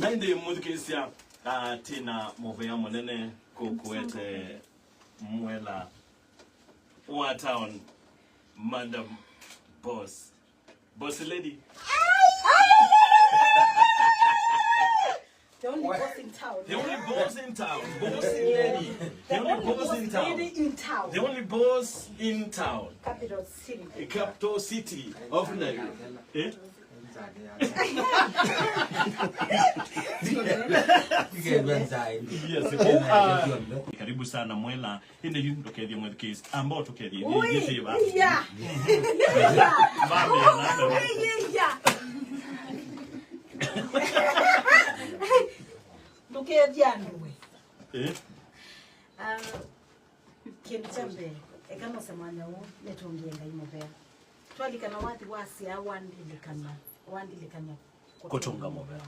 Nande mudikisia tina movea monene kukuete mwela wa town madam boss lady. The only boss in town. The only boss in town. Bossy lady. The only boss in town. The only boss in town. Capital city. Capital city of Nigeria. Eh? Karibu sana mwela inde yundo kedhi mwe case ambao tukedhi ni yiva. Yeah. Babe Yeah. Tukedhi anduwe. Eh? Kimchambe ekama samanya wo netongenga imobea. Twali kana wati wasi awandilikana kutunga mobea.